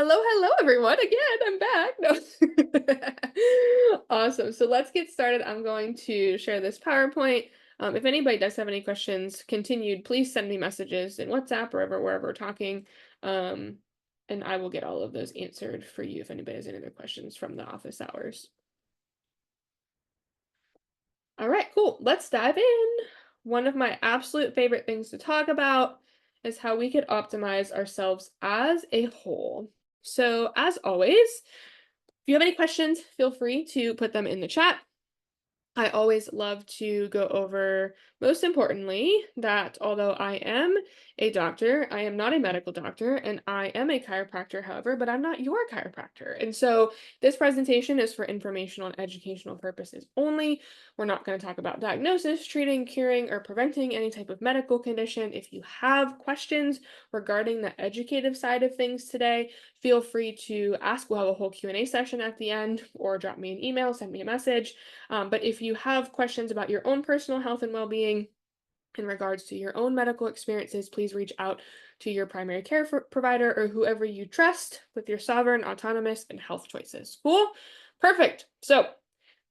Hello, everyone. Again, I'm back. No. Awesome. So let's get started. I'm going to share this PowerPoint. If anybody does have any questions, continued, please send me messages in WhatsApp or wherever we're talking. Um, and I will get all of those answered for you if anybody has any other questions from the office hours. All right, cool. Let's dive in. One of my absolute favorite things to talk about is how we could optimize ourselves as a whole. So, as always, if you have any questions, feel free to put them in the chat. I always love to go over, most importantly, that although I am a doctor, I am not a medical doctor, and I am a chiropractor, however, but I'm not your chiropractor. And so this presentation is for informational and educational purposes only. We're not going to talk about diagnosis, treating, curing, or preventing any type of medical condition. If you have questions regarding the educative side of things today, feel free to ask. We'll have a whole Q&A session at the end, or drop me an email, send me a message. But if you have questions about your own personal health and well-being in regards to your own medical experiences, please reach out to your primary care provider or whoever you trust with your sovereign, autonomous, and health choices. Cool? Perfect. So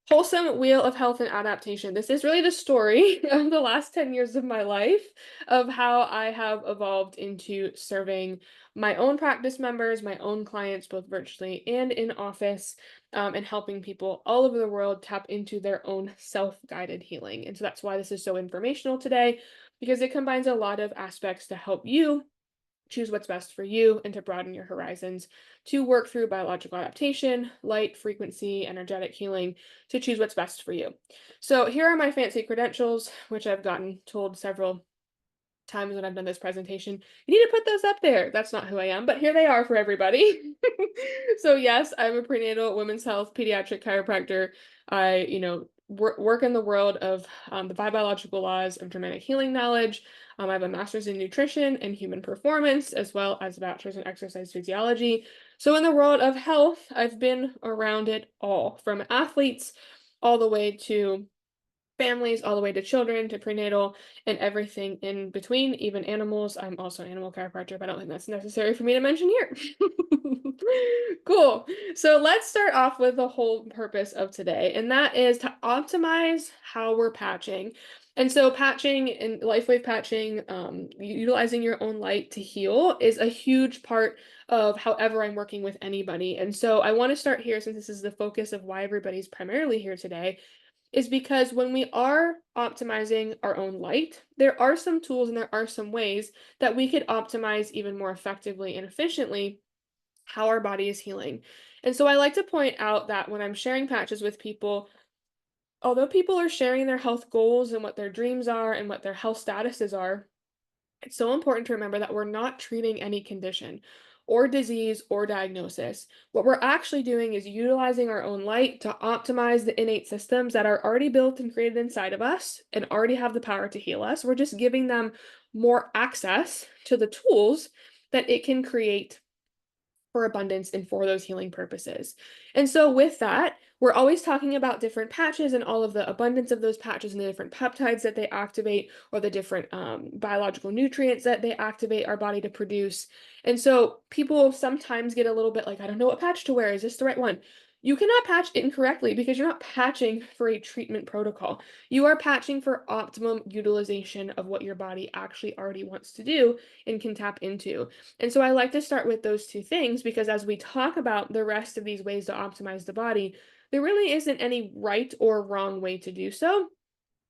Wholesome Wheel of Health and Adaptation. This is really the story of the last 10 years of my life, of how I have evolved into serving my own practice members, my own clients, both virtually and in office, and helping people all over the world tap into their own self-guided healing. And so that's why this is so informational today, because it combines a lot of aspects to help you choose what's best for you and to broaden your horizons, to work through biological adaptation, light, frequency, energetic healing, to choose what's best for you. So here are my fancy credentials, which I've gotten told several times when I've done this presentation. You need to put those up there. That's not who I am, but here they are for everybody. So yes, I'm a prenatal women's health pediatric chiropractor. I, work in the world of the five biological laws of Germanic healing knowledge. I have a master's in nutrition and human performance, as well as a bachelor's in exercise physiology. So in the world of health, I've been around it all, from athletes all the way to families, all the way to children, to prenatal, and everything in between, even animals. I'm also an animal chiropractor, but I don't think that's necessary for me to mention here. Cool. So let's start off with the whole purpose of today, and that is to optimize how we're patching. And so patching and LifeWave patching, utilizing your own light to heal is a huge part of however I'm working with anybody. And so I want to start here, since this is the focus of why everybody's primarily here today, is because when we are optimizing our own light, there are some tools and there are some ways that we could optimize even more effectively and efficiently how our body is healing. And so I like to point out that when I'm sharing patches with people, although people are sharing their health goals and what their dreams are and what their health statuses are, it's so important to remember that we're not treating any condition or disease or diagnosis. What we're actually doing is utilizing our own light to optimize the innate systems that are already built and created inside of us and already have the power to heal us. We're just giving them more access to the tools that it can create for abundance and for those healing purposes. And so with that, we're always talking about different patches and all of the abundance of those patches and the different peptides that they activate, or the different biological nutrients that they activate our body to produce. And so people sometimes get a little bit like, I don't know what patch to wear. Is this the right one? You cannot patch incorrectly because you're not patching for a treatment protocol. You are patching for optimum utilization of what your body actually already wants to do and can tap into. And so I like to start with those two things, because as we talk about the rest of these ways to optimize the body, there really isn't any right or wrong way to do so.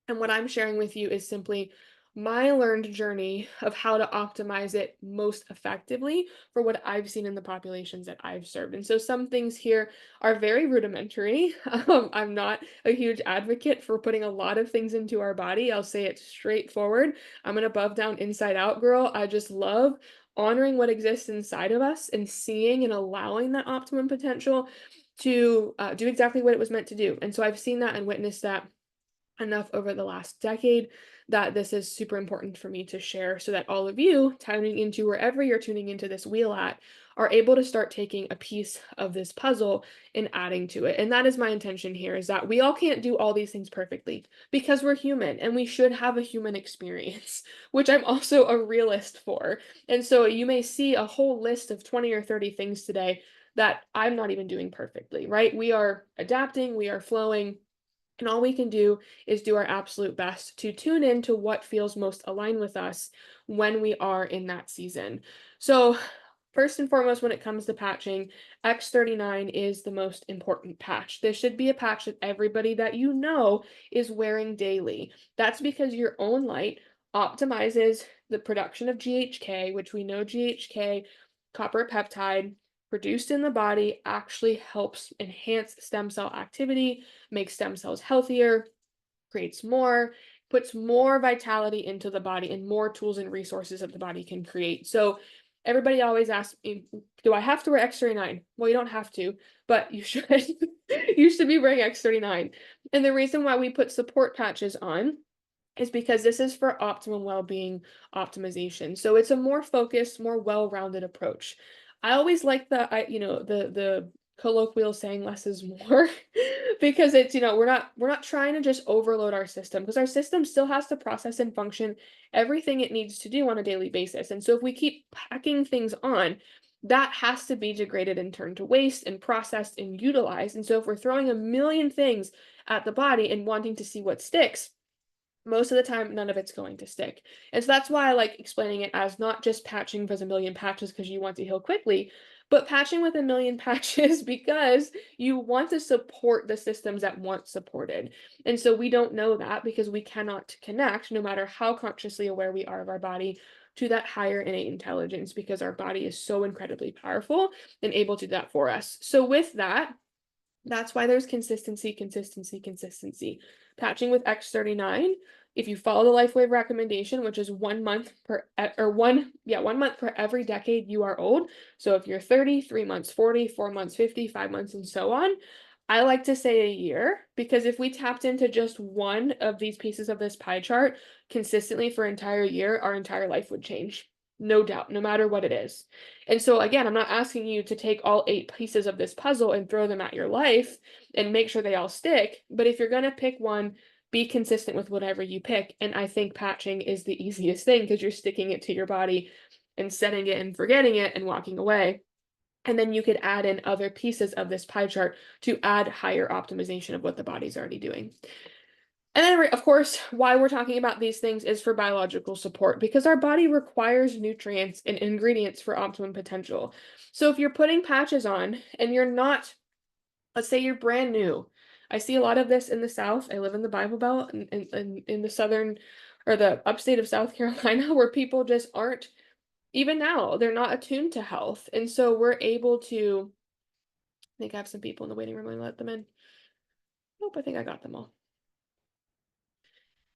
And what I'm sharing with you is simply my learned journey of how to optimize it most effectively for what I've seen in the populations that I've served. And so some things here are very rudimentary. I'm not a huge advocate for putting a lot of things into our body. I'll say it straightforward. I'm an above, down, inside out girl. I just love honoring what exists inside of us and seeing and allowing that optimum potential to do exactly what it was meant to do. And so I've seen that and witnessed that enough over the last decade that this is super important for me to share so that all of you tuning into wherever you're tuning into this wheel at are able to start taking a piece of this puzzle and adding to it. And that is my intention here, is that we all can't do all these things perfectly because we're human and we should have a human experience, which I'm also a realist for. And so you may see a whole list of 20 or 30 things today that I'm not even doing perfectly, right? We are adapting, we are flowing, and all we can do is do our absolute best to tune in to what feels most aligned with us when we are in that season. So, first and foremost, when it comes to patching, X39 is the most important patch. This should be a patch that everybody that you know is wearing daily. That's because your own light optimizes the production of GHK, which we know GHK, copper peptide, produced in the body, actually helps enhance stem cell activity, makes stem cells healthier, creates more, puts more vitality into the body and more tools and resources that the body can create. So everybody always asks me, do I have to wear X39? Well, you don't have to, but you should. You should be wearing X39. And the reason why we put support patches on is because this is for optimum well-being optimization. So it's a more focused, more well-rounded approach. I always like the colloquial saying less is more because it's, we're not trying to just overload our system, because our system still has to process and function everything it needs to do on a daily basis. And so if we keep packing things on, that has to be degraded and turned to waste and processed and utilized. And so if we're throwing a million things at the body and wanting to see what sticks, most of the time, none of it's going to stick. And so that's why I like explaining it as not just patching with a million patches because you want to heal quickly, but patching with a million patches because you want to support the systems that want supported. And so we don't know that because we cannot connect, no matter how consciously aware we are of our body, to that higher innate intelligence, because our body is so incredibly powerful and able to do that for us. So with that, that's why there's consistency, consistency, consistency. Patching with X39, if you follow the LifeWave recommendation, which is 1 month per, or 1 month per every decade you are old. So if you're 30, 3 months, 40, 4 months, 50, 5 months, and so on, I like to say a year, because if we tapped into just one of these pieces of this pie chart consistently for an entire year, our entire life would change. No doubt, no matter what it is. And so again, I'm not asking you to take all 8 pieces of this puzzle and throw them at your life and make sure they all stick. But if you're going to pick one, be consistent with whatever you pick. And I think patching is the easiest thing because you're sticking it to your body and setting it and forgetting it and walking away. And then you could add in other pieces of this pie chart to add higher optimization of what the body's already doing. And then, of course, why we're talking about these things is for biological support, because our body requires nutrients and ingredients for optimum potential. So if you're putting patches on and you're not, let's say you're brand new. I see a lot of this in the South. I live in the Bible Belt and in the southern or the upstate of South Carolina, where people just aren't, even now, they're not attuned to health. And so we're able to, I think I have some people in the waiting room. Let me let them in. Nope, I think I got them all.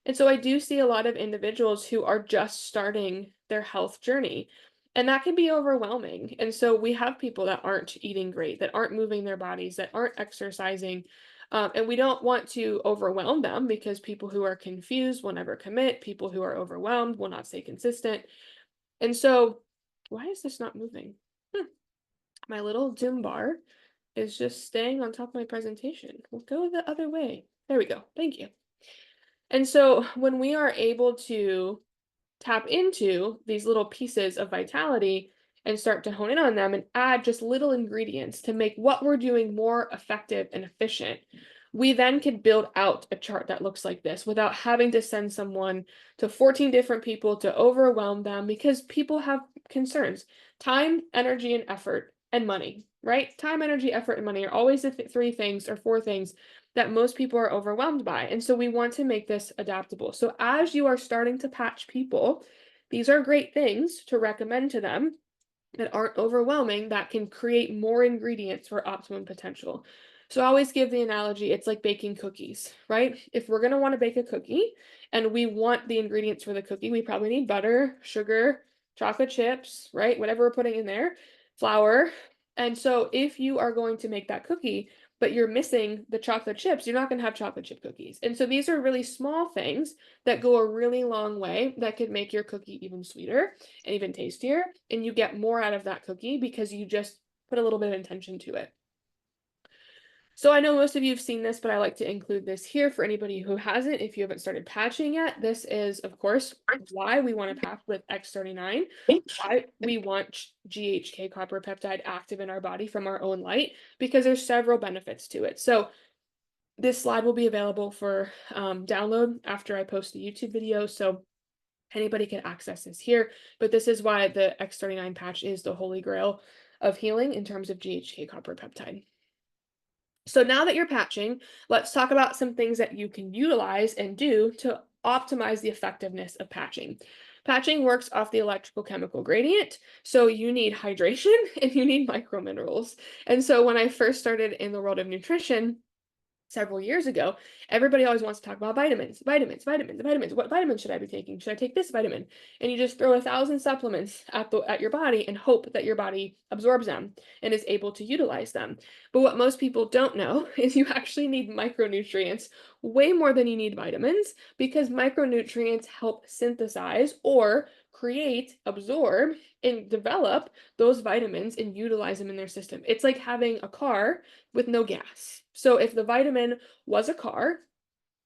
And so I do see a lot of individuals who are just starting their health journey, and that can be overwhelming. And so we have people that aren't eating great, that aren't moving their bodies, that aren't exercising. And we don't want to overwhelm them, because people who are confused will never commit. People who are overwhelmed will not stay consistent. And so, why is this not moving? My little Zoom bar is just staying on top of my presentation. We'll go the other way. There we go. Thank you. And so when we are able to tap into these little pieces of vitality and start to hone in on them and add just little ingredients to make what we're doing more effective and efficient, we then could build out a chart that looks like this without having to send someone to 14 different people to overwhelm them, because people have concerns. Time, energy, and effort, and money, right? Time, energy, effort, and money are always the 3 things or 4 things that most people are overwhelmed by. And so we want to make this adaptable. So as you are starting to patch people, these are great things to recommend to them that aren't overwhelming, that can create more ingredients for optimum potential. So I always give the analogy, it's like baking cookies, right? If we're going to want to bake a cookie and we want the ingredients for the cookie, we probably need butter, sugar, chocolate chips, right? Whatever we're putting in there, flour. And so if you are going to make that cookie, but you're missing the chocolate chips, you're not going to have chocolate chip cookies. And so these are really small things that go a really long way that could make your cookie even sweeter and even tastier. And you get more out of that cookie because you just put a little bit of intention to it. So I know most of you have seen this, but I like to include this here for anybody who hasn't. If you haven't started patching yet, this is, of course, why we want to patch with X39, why we want GHK copper peptide active in our body from our own light, because there's several benefits to it. So this slide will be available for download after I post a YouTube video. So anybody can access this here, but this is why the X39 patch is the holy grail of healing in terms of GHK copper peptide. So now that you're patching, let's talk about some things that you can utilize and do to optimize the effectiveness of patching. Patching works off the electrical chemical gradient, so you need hydration and you need microminerals. And so when I first started in the world of nutrition, several years ago, everybody always wants to talk about vitamins, vitamins, vitamins, vitamins. What vitamin should I be taking? Should I take this vitamin? And you just throw 1,000 supplements at your body and hope that your body absorbs them and is able to utilize them. But what most people don't know is you actually need micronutrients way more than you need vitamins, because micronutrients help synthesize or create, absorb, and develop those vitamins and utilize them in their system. It's like having a car with no gas. So if the vitamin was a car,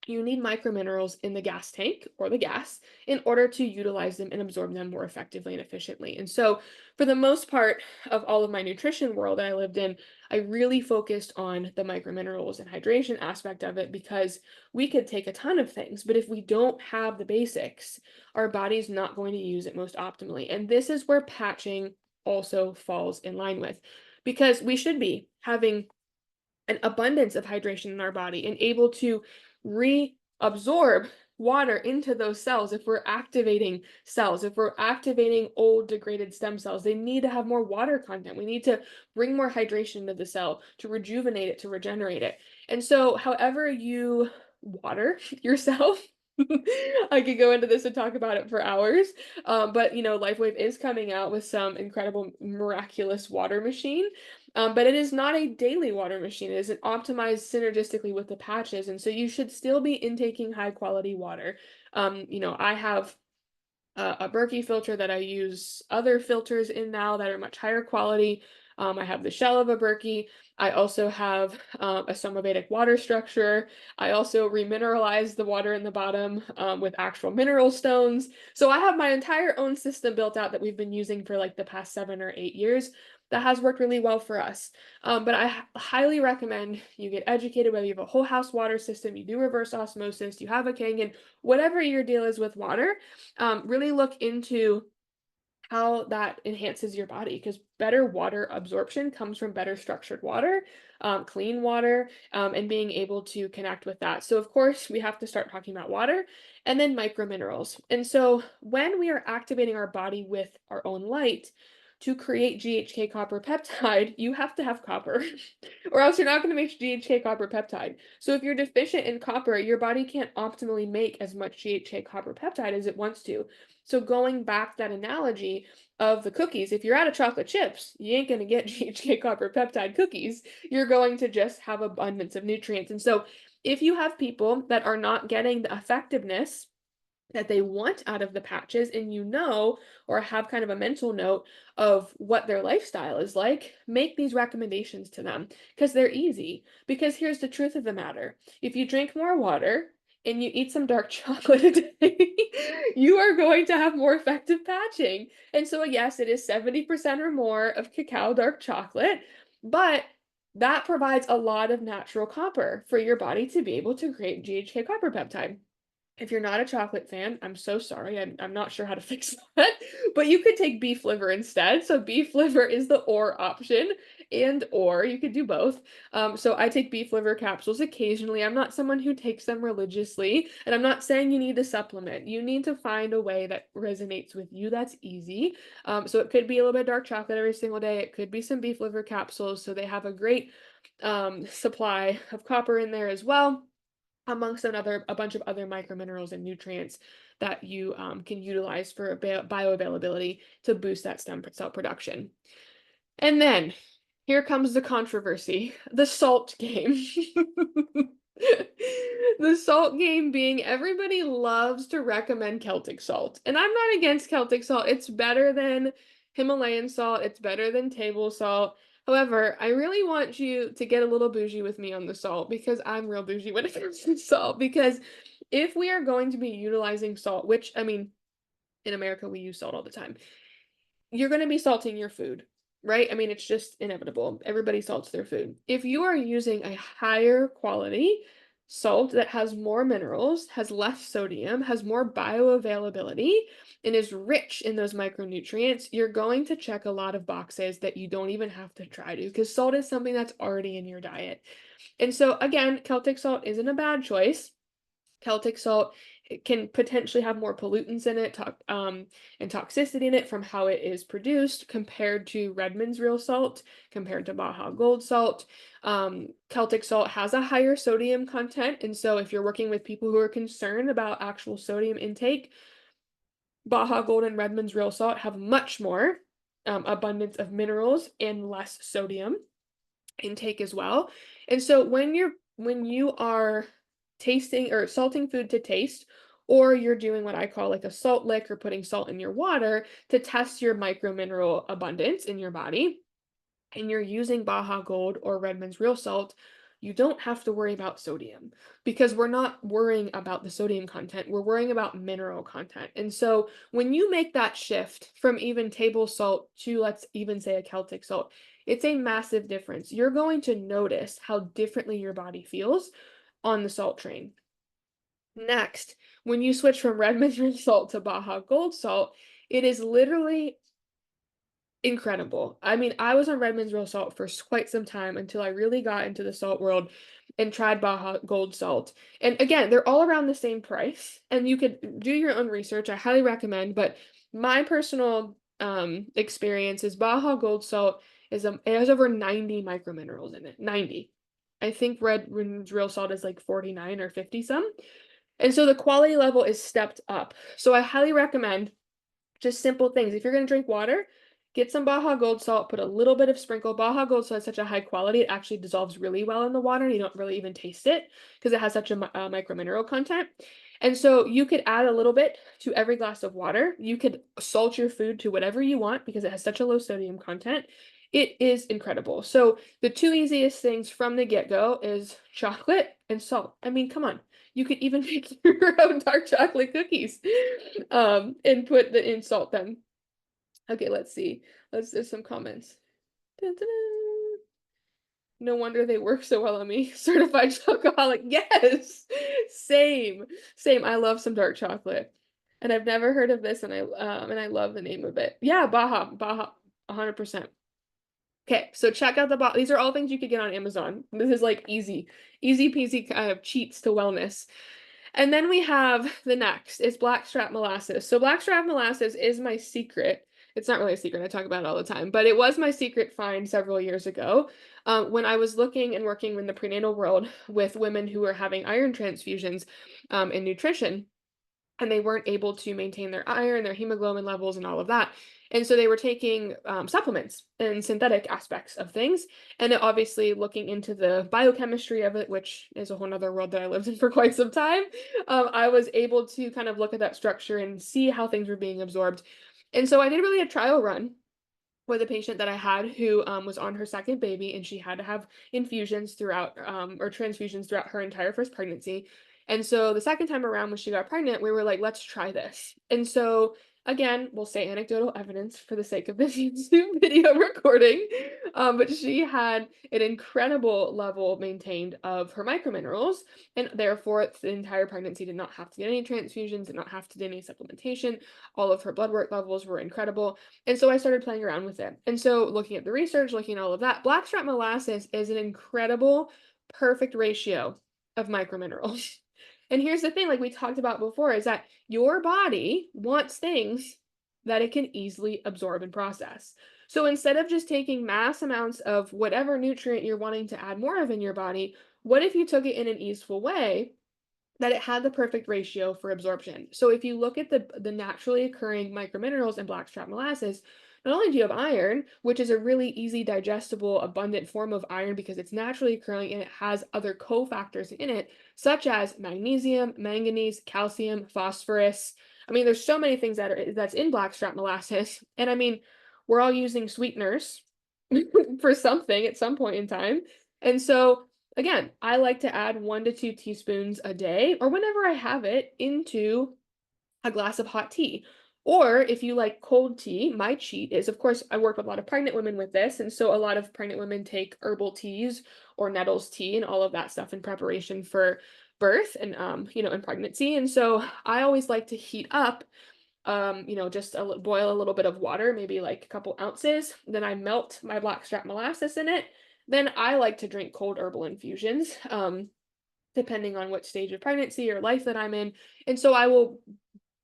you need microminerals in the gas tank or the gas in order to utilize them and absorb them more effectively and efficiently. And so for the most part of all of my nutrition world that I lived in, I really focused on the microminerals and hydration aspect of it, because we could take a ton of things, but if we don't have the basics, our body's not going to use it most optimally. And this is where patching also falls in line with, because we should be having an abundance of hydration in our body and able to reabsorb water into those cells. If we're activating cells, if we're activating old degraded stem cells, they need to have more water content. We need to bring more hydration into the cell to rejuvenate it, to regenerate it. And so however you water yourself, I could go into this and talk about it for hours. But LifeWave is coming out with some incredible, miraculous water machine. But it is not a daily water machine. It isn't optimized synergistically with the patches. And so you should still be intaking high quality water. I have a Berkey filter that I use other filters in now that are much higher quality. I have the shell of a Berkey. I also have a Somavedic water structure. I also remineralize the water in the bottom with actual mineral stones. So I have my entire own system built out that we've been using for like the past 7 or 8 years that has worked really well for us. But I highly recommend you get educated, whether you have a whole house water system, you do reverse osmosis, you have a Kangen, whatever your deal is with water, really look into how that enhances your body, because better water absorption comes from better structured water, clean water, and being able to connect with that. So of course we have to start talking about water and then microminerals. And so when we are activating our body with our own light to create GHK copper peptide, you have to have copper or else you're not going to make GHK copper peptide. So if you're deficient in copper, your body can't optimally make as much GHK copper peptide as it wants to. So going back that analogy of the cookies, if you're out of chocolate chips, you ain't going to get GHK copper peptide cookies. You're going to just have abundance of nutrients. And so if you have people that are not getting the effectiveness that they want out of the patches, and or have kind of a mental note of what their lifestyle is like, make these recommendations to them, because they're easy. Because here's the truth of the matter: if you drink more water and you eat some dark chocolate a day, you are going to have more effective patching. And so yes, it is 70% or more of cacao dark chocolate, but that provides a lot of natural copper for your body to be able to create GHK copper peptide. If you're not a chocolate fan, I'm so sorry. I'm not sure how to fix that, but you could take beef liver instead. So beef liver is the or option, or you could do both. So I take beef liver capsules occasionally. I'm not someone who takes them religiously, and I'm not saying you need to supplement. You need to find a way that resonates with you that's easy. So it could be a little bit of dark chocolate every single day. It could be some beef liver capsules. So they have a great supply of copper in there as well, amongst a bunch of other microminerals and nutrients that you can utilize for bioavailability to boost that stem cell production. And then Here comes the controversy. The salt game. The salt game being everybody loves to recommend Celtic salt. And I'm not against Celtic salt. It's better than Himalayan salt, it's better than table salt. However, I really want you to get a little bougie with me on the salt because I'm real bougie when it comes to salt. Because if we are going to be utilizing salt, which I mean, in America we use salt all the time, you're gonna be salting your food, right? I mean, it's just inevitable. Everybody salts their food. If you are using a higher quality salt that has more minerals, has less sodium, has more bioavailability, and is rich in those micronutrients, you're going to check a lot of boxes that you don't even have to try to, because salt is something that's already in your diet. And so, again, Celtic salt isn't a bad choice. Celtic salt, it can potentially have more pollutants in it, and toxicity in it from how it is produced compared to Redmond's real salt, compared to Baja Gold salt. Celtic salt has a higher sodium content, and so if you're working with people who are concerned about actual sodium intake, Baja Gold and Redmond's real salt have much more abundance of minerals and less sodium intake as well. And so when you are tasting or salting food to taste, or you're doing what I call like a salt lick or putting salt in your water to test your micromineral abundance in your body, and you're using Baja Gold or Redmond's real salt, you don't have to worry about sodium because we're not worrying about the sodium content. We're worrying about mineral content. And so when you make that shift from even table salt to, let's even say, a Celtic salt, it's a massive difference. You're going to notice how differently your body feels on the salt train. Next, when you switch from Redmond's real salt to Baja Gold salt, it is literally incredible. I mean, I was on Redmond's real salt for quite some time until I really got into the salt world and tried Baja Gold salt. And again, they're all around the same price, and you could do your own research. I highly recommend, but my personal experience is Baja Gold salt it has over 90 microminerals in it. 90. I think Redmond's real salt is like 49 or 50 some. And so the quality level is stepped up. So I highly recommend just simple things. If you're going to drink water, get some Baja Gold salt, put a little bit of sprinkle. Baja Gold salt is such a high quality, it actually dissolves really well in the water, and you don't really even taste it because it has such a micromineral content. And so you could add a little bit to every glass of water. You could salt your food to whatever you want because it has such a low sodium content. It is incredible. So the two easiest things from the get-go is chocolate and salt. I mean, come on. You could even make your own dark chocolate cookies, and put the in salt them. Okay, let's see. There's some comments. Dun, dun, dun. No wonder they work so well on me. Certified chocoholic. Yes. Same. Same. I love some dark chocolate. And I've never heard of this, and I love the name of it. Yeah, Baja 100%. Okay, so check out these are all things you could get on Amazon. This is like easy peasy kind of cheats to wellness. And then we have the next is blackstrap molasses. So blackstrap molasses is my secret. It's not really a secret. I talk about it all the time, but it was my secret find several years ago, when I was looking and working in the prenatal world with women who were having iron transfusions, in nutrition, and they weren't able to maintain their iron, their hemoglobin levels, and all of that. And so they were taking supplements and synthetic aspects of things, and obviously looking into the biochemistry of it, which is a whole nother world that I lived in for quite some time. I was able to kind of look at that structure and see how things were being absorbed. And so I did really a trial run with a patient that I had who was on her second baby, and she had to have infusions throughout, or transfusions throughout her entire first pregnancy. And so the second time around when she got pregnant, we were like, let's try this. And so again, we'll say anecdotal evidence for the sake of this YouTube video recording. But she had an incredible level maintained of her microminerals, and therefore the entire pregnancy did not have to get any transfusions, did not have to do any supplementation. All of her blood work levels were incredible. And so I started playing around with it. And so looking at the research, looking at all of that, blackstrap molasses is an incredible, perfect ratio of microminerals. And here's the thing, like we talked about before, is that your body wants things that it can easily absorb and process. So instead of just taking mass amounts of whatever nutrient you're wanting to add more of in your body, what if you took it in an easeful way that it had the perfect ratio for absorption? So if you look at the naturally occurring microminerals in blackstrap molasses, not only do you have iron, which is a really easy, digestible, abundant form of iron because it's naturally occurring and it has other cofactors in it, such as magnesium, manganese, calcium, phosphorus. I mean, there's so many things that's in blackstrap molasses. And I mean, we're all using sweeteners for something at some point in time. And so again, I like to add 1 to 2 teaspoons a day or whenever I have it into a glass of hot tea. Or if you like cold tea, my cheat is, of course, I work with a lot of pregnant women with this. And so a lot of pregnant women take herbal teas or nettles tea and all of that stuff in preparation for birth and, in pregnancy. And so I always like to heat up, just boil a little bit of water, maybe like a couple ounces. Then I melt my blackstrap molasses in it. Then I like to drink cold herbal infusions. Depending on what stage of pregnancy or life that I'm in. And so I will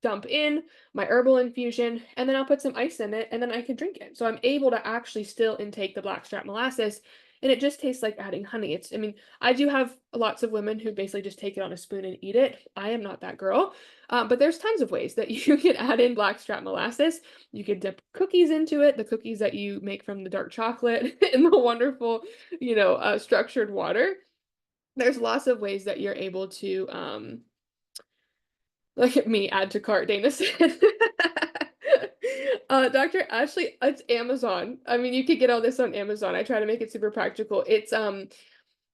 dump in my herbal infusion and then I'll put some ice in it and then I can drink it. So I'm able to actually still intake the blackstrap molasses and it just tastes like adding honey. I mean, I do have lots of women who basically just take it on a spoon and eat it. I am not that girl. But there's tons of ways that you can add in blackstrap molasses. You could dip cookies into it, the cookies that you make from the dark chocolate in the wonderful, structured water. There's lots of ways that you're able to, look at me, add to cart, Dana said. Dr. Ashley, it's Amazon. I mean, you could get all this on Amazon. I try to make it super practical. It's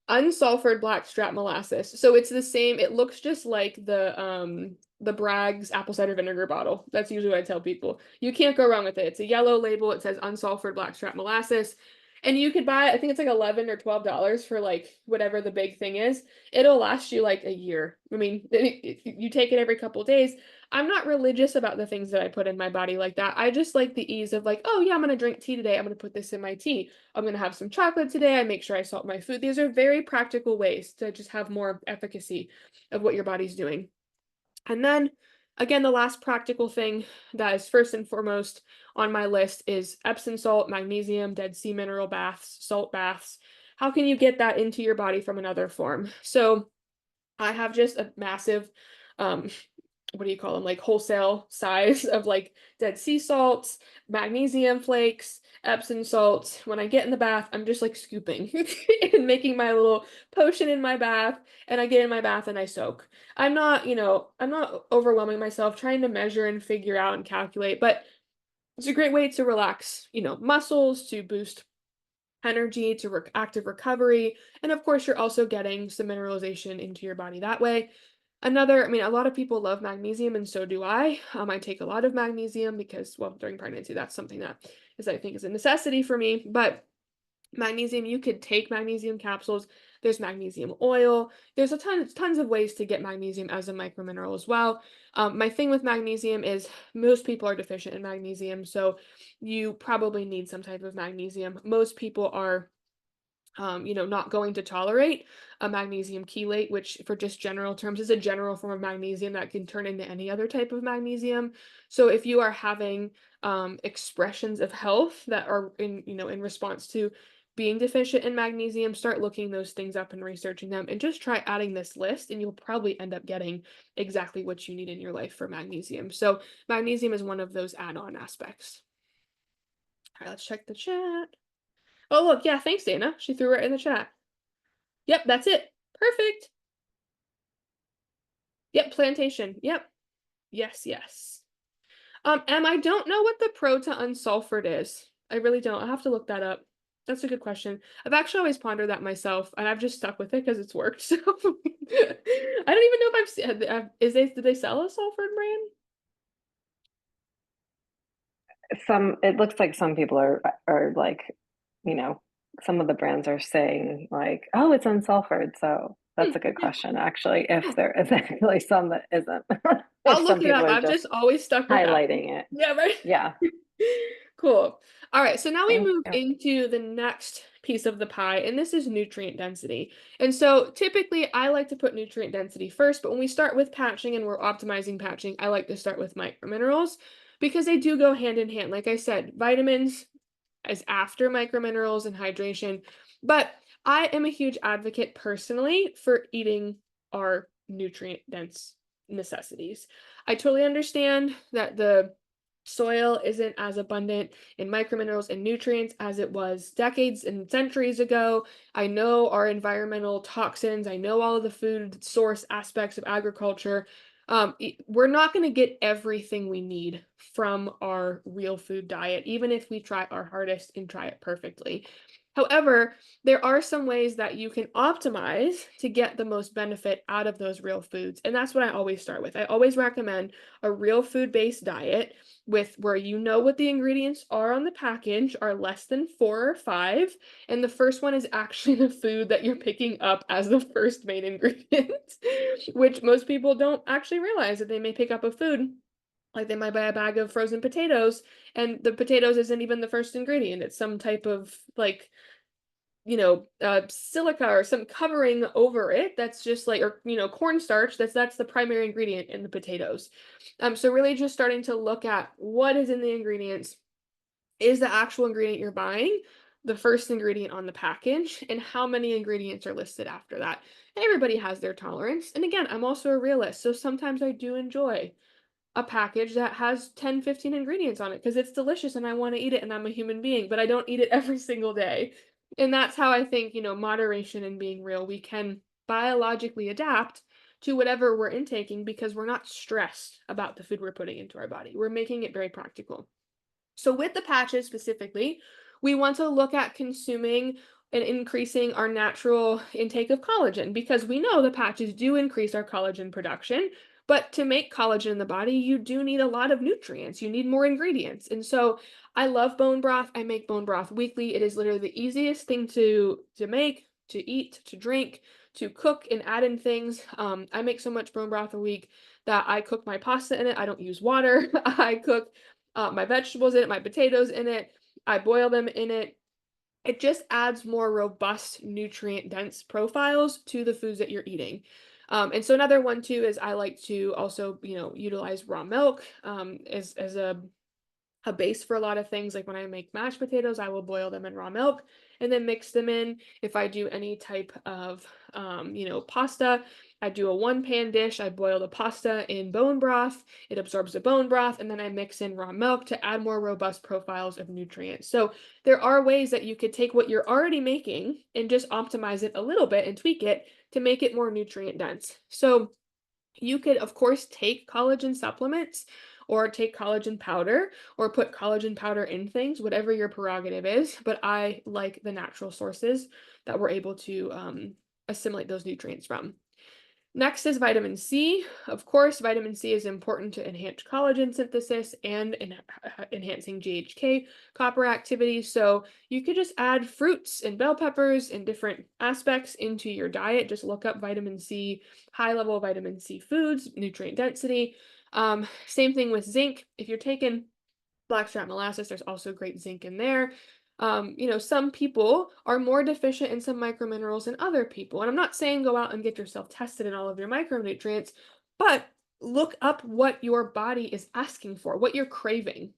unsulfured blackstrap molasses. So it's the same, it looks just like the Bragg's apple cider vinegar bottle. That's usually what I tell people. You can't go wrong with it. It's a yellow label. It says unsulfured blackstrap molasses. And you could buy, I think it's like 11 or $12 for like whatever the big thing is. It'll last you like a year. I mean, you take it every couple days. I'm not religious about the things that I put in my body like that. I just like the ease of like, oh yeah, I'm gonna drink tea today. I'm gonna put this in my tea. I'm gonna have some chocolate today. I make sure I salt my food. These are very practical ways to just have more efficacy of what your body's doing. And then again, the last practical thing that is first and foremost on my list is Epsom salt, magnesium, Dead Sea mineral baths, salt baths. How can you get that into your body from another form? So I have just a massive, um, what do you call them? Like wholesale size of like Dead Sea salts, magnesium flakes, Epsom salts. When I get in the bath, I'm just like scooping and making my little potion in my bath. And I get in my bath and I soak. I'm not overwhelming myself trying to measure and figure out and calculate, but it's a great way to relax, muscles, to boost energy, to active recovery. And of course, you're also getting some mineralization into your body that way. I mean, a lot of people love magnesium, and so do I. I take a lot of magnesium because, well, during pregnancy, that's something that I think, is a necessity for me. But magnesium, you could take magnesium capsules. There's magnesium oil. There's tons of ways to get magnesium as a micromineral as well. My thing with magnesium is most people are deficient in magnesium, so you probably need some type of magnesium. Most people are not going to tolerate a magnesium chelate, which for just general terms is a general form of magnesium that can turn into any other type of magnesium. So if you are having expressions of health that are in response to being deficient in magnesium, start looking those things up and researching them and just try adding this list and you'll probably end up getting exactly what you need in your life for magnesium. So magnesium is one of those add-on aspects. All right, let's check the chat. Oh, look, yeah, thanks, Dana. She threw it in the chat. Yep, that's it. Perfect. Yep, plantation. Yep. Yes, yes. I don't know what the pro to unsulfured is. I really don't. I'll have to look that up. That's a good question. I've actually always pondered that myself, and I've just stuck with it because it's worked. So I don't even know if I've seen. Did they sell a sulfured brand? It looks like some people are like, you know, some of the brands are saying like, oh, it's unsulfured. So that's a good question, actually, if there is actually some that isn't. If I'll some look it people up. are I've just just always stuck with that. highlighting it. Yeah, right. Yeah. Cool. All right, so now we Thank move you. into the next piece of the pie, and this is nutrient density. And so typically I like to put nutrient density first, but when we start with patching and we're optimizing patching, I like to start with microminerals because they do go hand in hand. Like I said, vitamins is after microminerals and hydration, but I am a huge advocate personally for eating our nutrient dense necessities. I totally understand that the Soil isn't as abundant in microminerals and nutrients as it was decades and centuries ago. I know our environmental toxins, I know all of the food source aspects of agriculture. We're not going to get everything we need from our real food diet, even if we try our hardest and try it perfectly. However, there are some ways that you can optimize to get the most benefit out of those real foods. And that's what I always start with. I always recommend a real food based diet with where you know what the ingredients are on the package are less than 4 or 5, and the first one is actually the food that you're picking up as the first main ingredient, which most people don't actually realize that they may pick up a food, like they might buy a bag of frozen potatoes, and the potatoes isn't even the first ingredient, it's some type of, like, silica or some covering over it that's just like, or, cornstarch, that's the primary ingredient in the potatoes. So really just starting to look at what is in the ingredients, is the actual ingredient you're buying the first ingredient on the package, and how many ingredients are listed after that. And everybody has their tolerance. And again, I'm also a realist, so sometimes I do enjoy a package that has 10, 15 ingredients on it because it's delicious and I want to eat it and I'm a human being, but I don't eat it every single day. And that's how I think, moderation and being real, we can biologically adapt to whatever we're intaking because we're not stressed about the food we're putting into our body. We're making it very practical. So with the patches specifically, we want to look at consuming and increasing our natural intake of collagen because we know the patches do increase our collagen production. But to make collagen in the body, you do need a lot of nutrients. You need more ingredients. And so I love bone broth. I make bone broth weekly. It is literally the easiest thing to make, to eat, to drink, to cook and add in things. I make so much bone broth a week that I cook my pasta in it. I don't use water. I cook my vegetables in it, my potatoes in it. I boil them in it. It just adds more robust, nutrient dense profiles to the foods that you're eating. And so another one too is I like to also, utilize raw milk as a base for a lot of things. Like when I make mashed potatoes, I will boil them in raw milk and then mix them in. If I do any type of, pasta, I do a one pan dish. I boil the pasta in bone broth. It absorbs the bone broth, and then I mix in raw milk to add more robust profiles of nutrients. So there are ways that you could take what you're already making and just optimize it a little bit and tweak it to make it more nutrient dense. So you could, of course, take collagen supplements or take collagen powder or put collagen powder in things, whatever your prerogative is. But I like the natural sources that we're able to assimilate those nutrients from. Next is vitamin C. Of course, vitamin C is important to enhance collagen synthesis and enhancing GHK copper activity. So you could just add fruits and bell peppers and different aspects into your diet. Just look up vitamin C, high level vitamin C foods, nutrient density. Same thing with zinc. If you're taking blackstrap molasses, there's also great zinc in there. Some people are more deficient in some microminerals than other people. And I'm not saying go out and get yourself tested in all of your micronutrients, but look up what your body is asking for, what you're craving.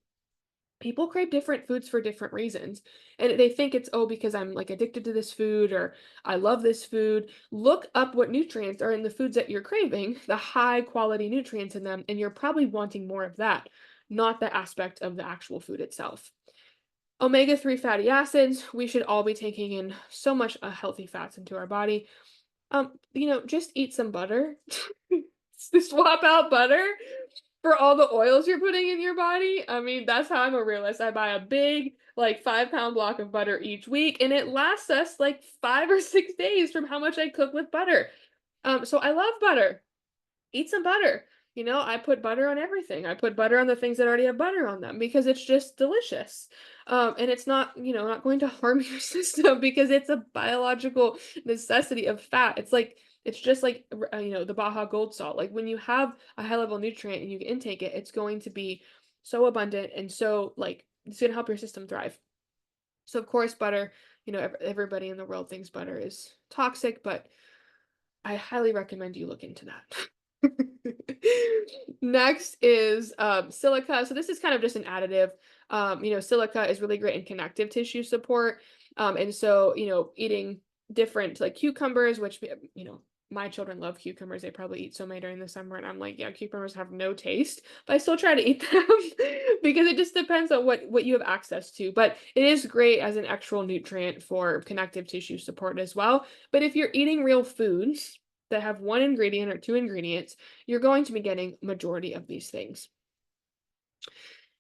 People crave different foods for different reasons. And they think it's, oh, because I'm like addicted to this food or I love this food. Look up what nutrients are in the foods that you're craving, the high quality nutrients in them, and you're probably wanting more of that, not the aspect of the actual food itself. Omega-3 fatty acids, we should all be taking in so much healthy fats into our body. Just eat some butter. Swap out butter for all the oils you're putting in your body. I mean, that's how I'm a realist. I buy a big, like 5 pound block of butter each week, and it lasts us like 5 or 6 days from how much I cook with butter. So I love butter. Eat some butter. I put butter on everything. I put butter on the things that already have butter on them because it's just delicious. And it's not, not going to harm your system because it's a biological necessity of fat. It's just like, the Baja gold salt. Like when you have a high level nutrient and you intake it, it's going to be so abundant and so like it's going to help your system thrive. So of course, butter, everybody in the world thinks butter is toxic, but I highly recommend you look into that. Next is silica. So this is kind of just an additive. Silica is really great in connective tissue support. And so, eating different like cucumbers, which, my children love cucumbers. They probably eat so many during the summer, and I'm like, yeah, cucumbers have no taste, but I still try to eat them because it just depends on what you have access to. But it is great as an actual nutrient for connective tissue support as well. But if you're eating real foods that have one ingredient or two ingredients, you're going to be getting majority of these things.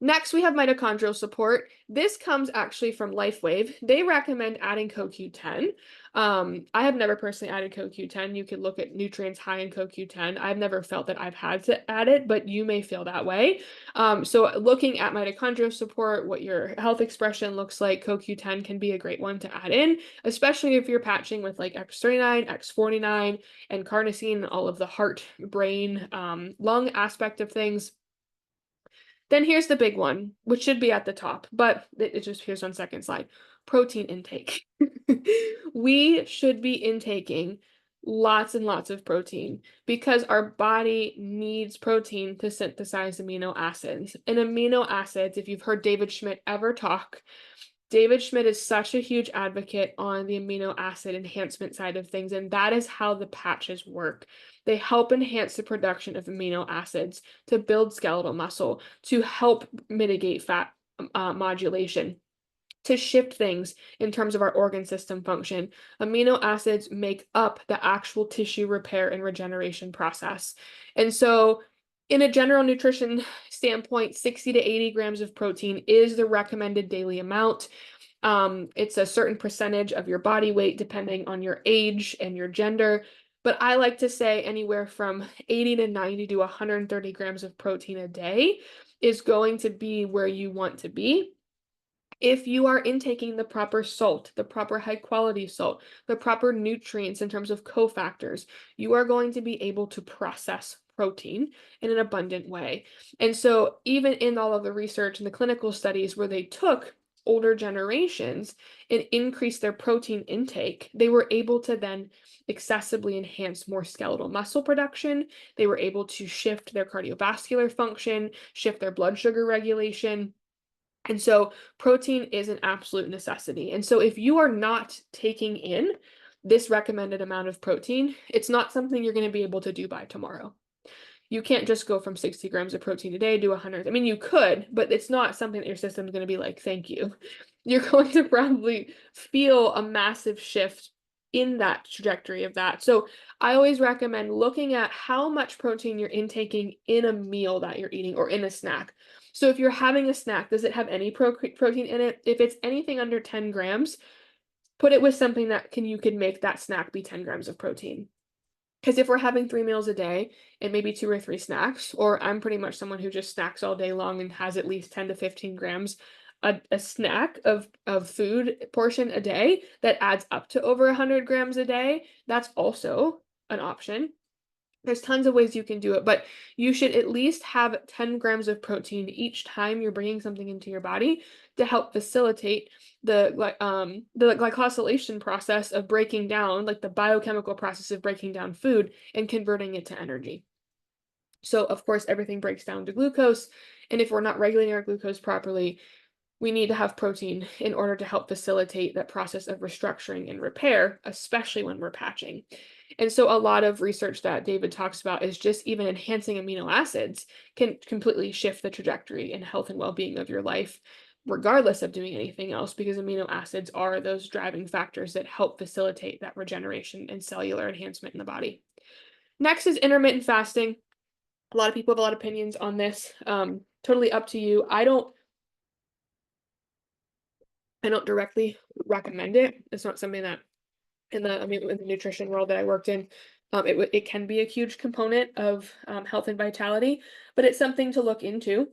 Next, we have mitochondrial support. This comes actually from LifeWave. They recommend adding CoQ10. I have never personally added CoQ10. You could look at nutrients high in CoQ10. I've never felt that I've had to add it, but you may feel that way. So looking at mitochondrial support, what your health expression looks like, CoQ10 can be a great one to add in, especially if you're patching with like X39, X49, and carnosine, and all of the heart, brain, lung aspect of things. Then here's the big one, which should be at the top, but it just here's on second slide. Protein intake. We should be intaking lots and lots of protein because our body needs protein to synthesize amino acids. And amino acids, if you've heard David Schmidt ever talk, David Schmidt is such a huge advocate on the amino acid enhancement side of things, and that is how the patches work. They help enhance the production of amino acids to build skeletal muscle, to help mitigate fat modulation, to shift things in terms of our organ system function. Amino acids make up the actual tissue repair and regeneration process. And so, in a general nutrition standpoint, 60 to 80 grams of protein is the recommended daily amount. It's a certain percentage of your body weight depending on your age and your gender. But I like to say anywhere from 80 to 90 to 130 grams of protein a day is going to be where you want to be. If you are intaking the proper salt, the proper high quality salt, the proper nutrients in terms of cofactors, you are going to be able to process protein in an abundant way. And so, even in all of the research and the clinical studies where they took older generations and increased their protein intake, they were able to then excessively enhance more skeletal muscle production. They were able to shift their cardiovascular function, shift their blood sugar regulation. And so protein is an absolute necessity. And so if you are not taking in this recommended amount of protein, it's not something you're going to be able to do by tomorrow. You can't just go from 60 grams of protein a day to 100. I mean, you could, but it's not something that your system's going to be like, thank you. You're going to probably feel a massive shift in that trajectory of that. So I always recommend looking at how much protein you're intaking in a meal that you're eating or in a snack. So if you're having a snack, does it have any protein in it? If it's anything under 10 grams, put it with something that you could make that snack be 10 grams of protein. Because if we're having 3 meals a day and maybe 2 or 3 snacks, or I'm pretty much someone who just snacks all day long and has at least 10 to 15 grams a snack of food portion a day that adds up to over 100 grams a day, that's also an option. There's tons of ways you can do it, but you should at least have 10 grams of protein each time you're bringing something into your body to help facilitate the glycosylation process of breaking down, like the biochemical process of breaking down food and converting it to energy. So, of course, everything breaks down to glucose, and if we're not regulating our glucose properly, we need to have protein in order to help facilitate that process of restructuring and repair, especially when we're patching. And so a lot of research that David talks about is just even enhancing amino acids can completely shift the trajectory and health and well-being of your life, regardless of doing anything else, because amino acids are those driving factors that help facilitate that regeneration and cellular enhancement in the body. Next is intermittent fasting. A lot of people have a lot of opinions on this. Totally up to you. I don't directly recommend it. It's not something that in the nutrition world that I worked in, it can be a huge component of health and vitality, but it's something to look into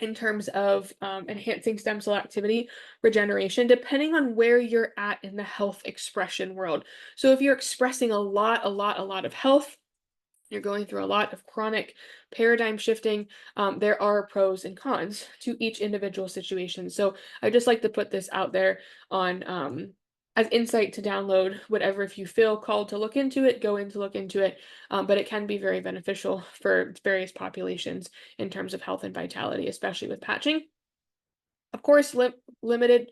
in terms of enhancing stem cell activity, regeneration, depending on where you're at in the health expression world. So if you're expressing a lot of health, you're going through a lot of chronic paradigm shifting, there are pros and cons to each individual situation. So I just like to put this out there on as insight to download whatever. If you feel called to look into it, go in to look into it. But it can be very beneficial for various populations in terms of health and vitality, especially with patching. Of course, limit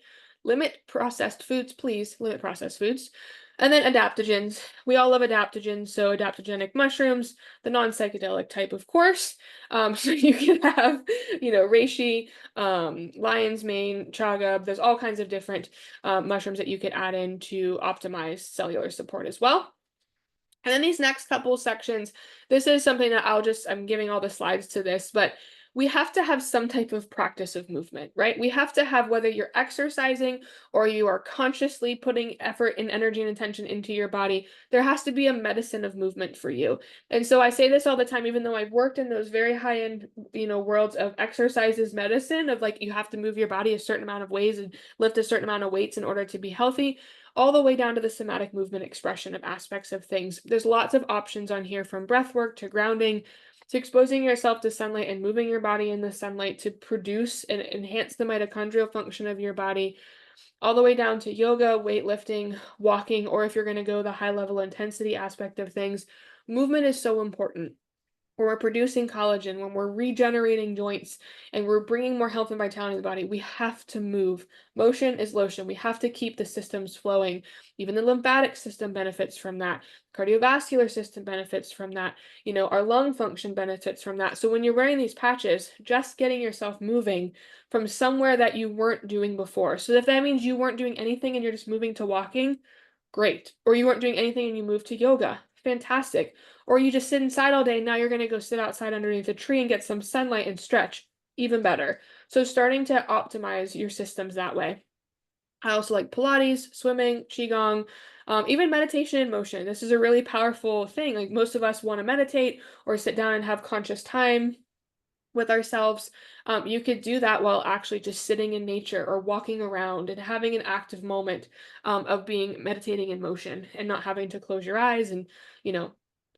processed foods, please limit processed foods. And then adaptogens. We all love adaptogens, so adaptogenic mushrooms, the non-psychedelic type, of course. So you can have, reishi, lion's mane, chaga. There's all kinds of different mushrooms that you could add in to optimize cellular support as well. And then these next couple sections, this is something that I'm giving all the slides to this, but we have to have some type of practice of movement, right? We have to have, whether you're exercising or you are consciously putting effort and energy and attention into your body, there has to be a medicine of movement for you. And so I say this all the time, even though I've worked in those very high end, worlds of exercises medicine, of like you have to move your body a certain amount of ways and lift a certain amount of weights in order to be healthy, all the way down to the somatic movement expression of aspects of things. There's lots of options on here, from breath work to grounding to exposing yourself to sunlight and moving your body in the sunlight to produce and enhance the mitochondrial function of your body, all the way down to yoga, weightlifting, walking, or if you're going to go the high level intensity aspect of things. Movement is so important. When we're producing collagen, when we're regenerating joints, and we're bringing more health and vitality to the body, we have to move. Motion is lotion. We have to keep the systems flowing. Even the lymphatic system benefits from that. Cardiovascular system benefits from that. Our lung function benefits from that. So when you're wearing these patches, just getting yourself moving from somewhere that you weren't doing before. So if that means you weren't doing anything and you're just moving to walking, great. Or you weren't doing anything and you moved to yoga, fantastic. Or you just sit inside all day, now you're going to go sit outside underneath a tree and get some sunlight and stretch, even better. So starting to optimize your systems that way. I also like Pilates, swimming, Qigong, even meditation and motion. This is a really powerful thing. Like, most of us want to meditate or sit down and have conscious time with ourselves. You could do that while actually just sitting in nature or walking around and having an active moment of being meditating in motion and not having to close your eyes. And, you know,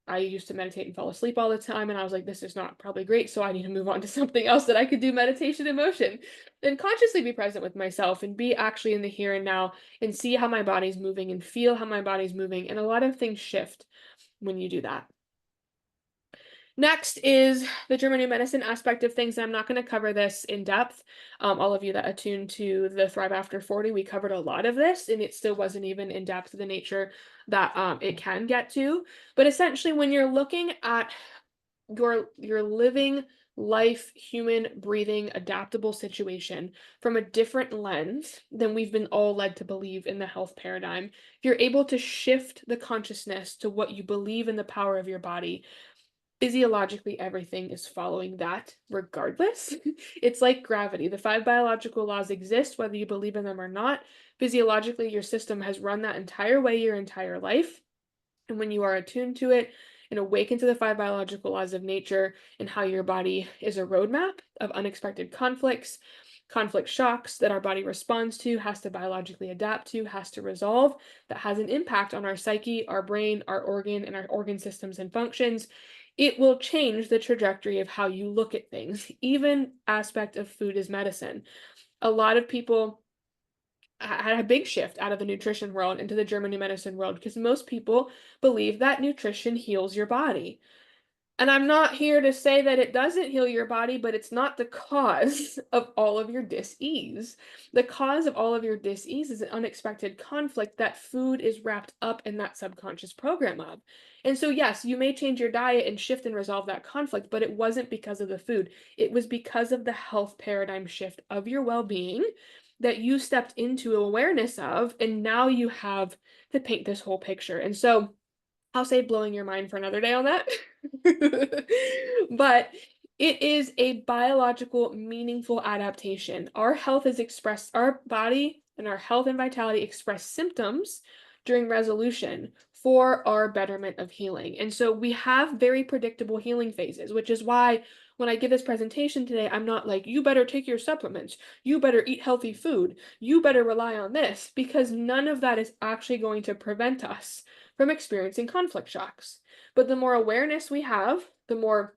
I used to meditate and fall asleep all the time, and I was like, this is not probably great. So I need to move on to something else that I could do meditation in motion and consciously be present with myself and be actually in the here and now and see how my body's moving and feel how my body's moving. And a lot of things shift when you do that. Next is the German New Medicine aspect of things. And I'm not going to cover this in depth. All of you that attune to the Thrive After 40, we covered a lot of this, and it still wasn't even in depth the nature that it can get to. But essentially, when you're looking at your living life, human, breathing, adaptable situation from a different lens than we've been all led to believe in the health paradigm, if you're able to shift the consciousness to what you believe in the power of your body, physiologically everything is following that regardless. It's like gravity. The five biological laws exist whether you believe in them or not. Physiologically, your system has run that entire way your entire life. And when you are attuned to it and awaken to the five biological laws of nature and how your body is a roadmap of unexpected conflicts, conflict shocks that our body responds to, has to biologically adapt to, has to resolve, that has an impact on our psyche, our brain, our organ, and our organ systems and functions, it will change the trajectory of how you look at things. Even aspect of food is medicine. A lot of people had a big shift out of the nutrition world into the German New Medicine world because most people believe that nutrition heals your body. And I'm not here to say that it doesn't heal your body, but it's not the cause of all of your dis-ease. The cause of all of your dis-ease is an unexpected conflict that food is wrapped up in that subconscious program of. And so, yes, you may change your diet and shift and resolve that conflict, but it wasn't because of the food. It was because of the health paradigm shift of your well-being that you stepped into awareness of, and now you have to paint this whole picture. And so, I'll save blowing your mind for another day on that. But it is a biological, meaningful adaptation. Our health is expressed, our body and our health and vitality express symptoms during resolution for our betterment of healing. And so we have very predictable healing phases, which is why when I give this presentation today, I'm not like, you better take your supplements, you better eat healthy food, you better rely on this, because none of that is actually going to prevent us from experiencing conflict shocks. But the more awareness we have, the more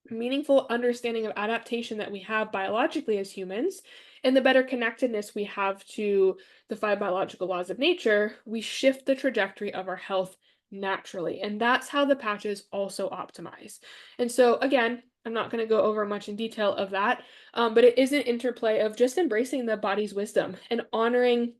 meaningful understanding of adaptation that we have biologically as humans, and the better connectedness we have to the five biological laws of nature, we shift the trajectory of our health naturally. And that's how the patches also optimize. And so, again, I'm not going to go over much in detail of that, but it is an interplay of just embracing the body's wisdom and honoring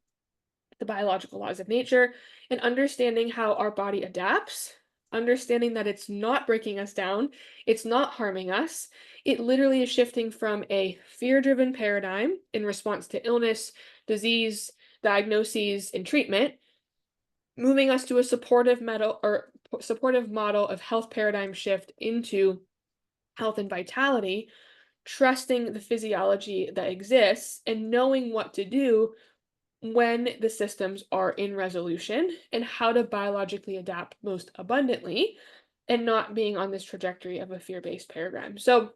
the biological laws of nature, and understanding how our body adapts, understanding that it's not breaking us down, it's not harming us. It literally is shifting from a fear driven paradigm in response to illness, disease, diagnoses, and treatment, moving us to a supportive model of health paradigm shift into health and vitality, trusting the physiology that exists and knowing what to do when the systems are in resolution and how to biologically adapt most abundantly and not being on this trajectory of a fear-based paradigm. So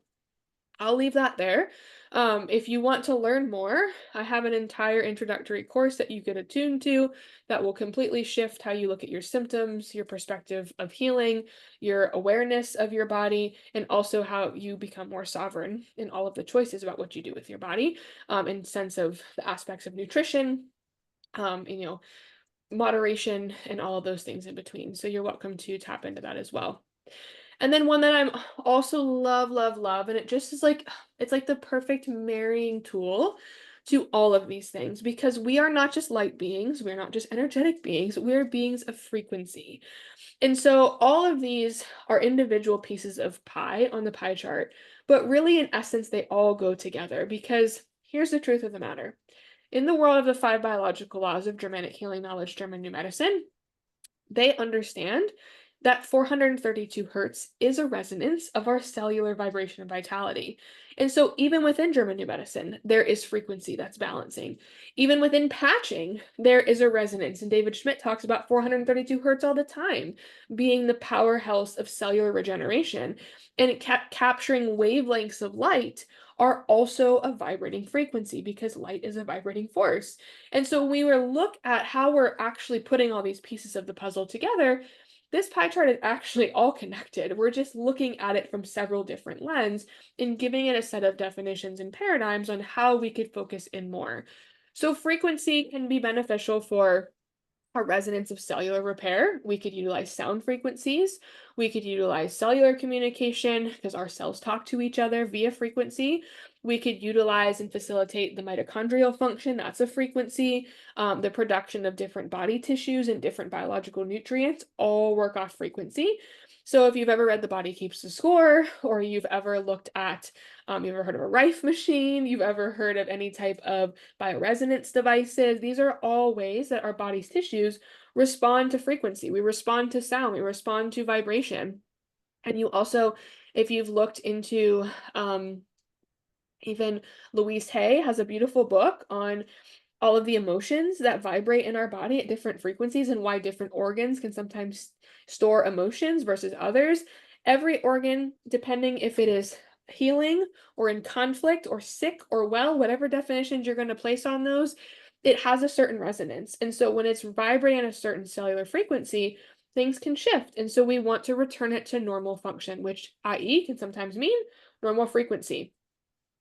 I'll leave that there. If you want to learn more, I have an entire introductory course that you get attuned to that will completely shift how you look at your symptoms, your perspective of healing, your awareness of your body, and also how you become more sovereign in all of the choices about what you do with your body, in sense of the aspects of nutrition, and, moderation, and all of those things in between. So you're welcome to tap into that as well. And then one that I'm also love, love, love, and it just is like it's like the perfect marrying tool to all of these things because we are not just light beings, we're not just energetic beings, we're beings of frequency. And so all of these are individual pieces of pie on the pie chart, but really in essence they all go together because here's the truth of the matter. In the world of the five biological laws of Germanic healing knowledge, German new medicine, they understand that 432 hertz is a resonance of our cellular vibration and vitality. And so, even within German New Medicine, there is frequency that's balancing. Even within patching, there is a resonance. And David Schmidt talks about 432 hertz all the time, being the powerhouse of cellular regeneration. And capturing wavelengths of light are also a vibrating frequency because light is a vibrating force. And so when we were look at how we're actually putting all these pieces of the puzzle together, this pie chart is actually all connected. We're just looking at it from several different lenses and giving it a set of definitions and paradigms on how we could focus in more. So frequency can be beneficial for our resonance of cellular repair. We could utilize sound frequencies. We could utilize cellular communication because our cells talk to each other via frequency. We could utilize and facilitate the mitochondrial function. That's a frequency. The production of different body tissues and different biological nutrients all work off frequency. So if you've ever read The Body Keeps the Score, or you've ever looked at, you've ever heard of a Rife machine, you've ever heard of any type of bioresonance devices, these are all ways that our body's tissues respond to frequency. We respond to sound, we respond to vibration. And you also, if you've looked into, even Louise Hay has a beautiful book on all of the emotions that vibrate in our body at different frequencies and why different organs can sometimes store emotions versus others. Every organ, depending if it is healing or in conflict or sick or well, whatever definitions you're going to place on those, it has a certain resonance. And so when it's vibrating at a certain cellular frequency, things can shift. And so we want to return it to normal function, which i.e. can sometimes mean normal frequency.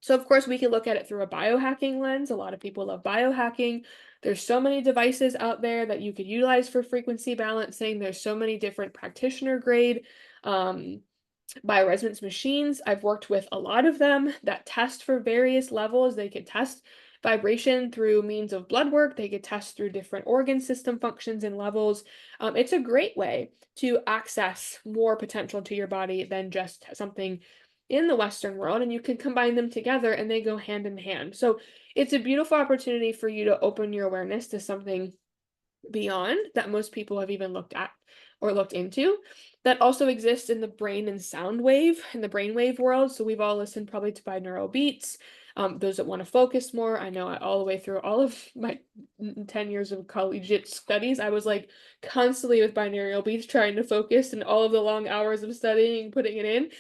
So of course we can look at it through a biohacking lens. A lot of people love biohacking. There's so many devices out there that you could utilize for frequency balancing. There's so many different practitioner grade bioresonance machines. I've worked with a lot of them that test for various levels. They could test vibration through means of blood work. They could test through different organ system functions and levels. It's a great way to access more potential to your body than just something in the Western world, and you can combine them together and they go hand in hand. So it's a beautiful opportunity for you to open your awareness to something beyond that most people have even looked at or looked into that also exists in the brain and sound wave in the brainwave world. So we've all listened probably to binaural beats. Those that want to focus more, I know all the way through all of my 10 years of collegiate studies, I was like constantly with binaural beats trying to focus and all of the long hours of studying and putting it in.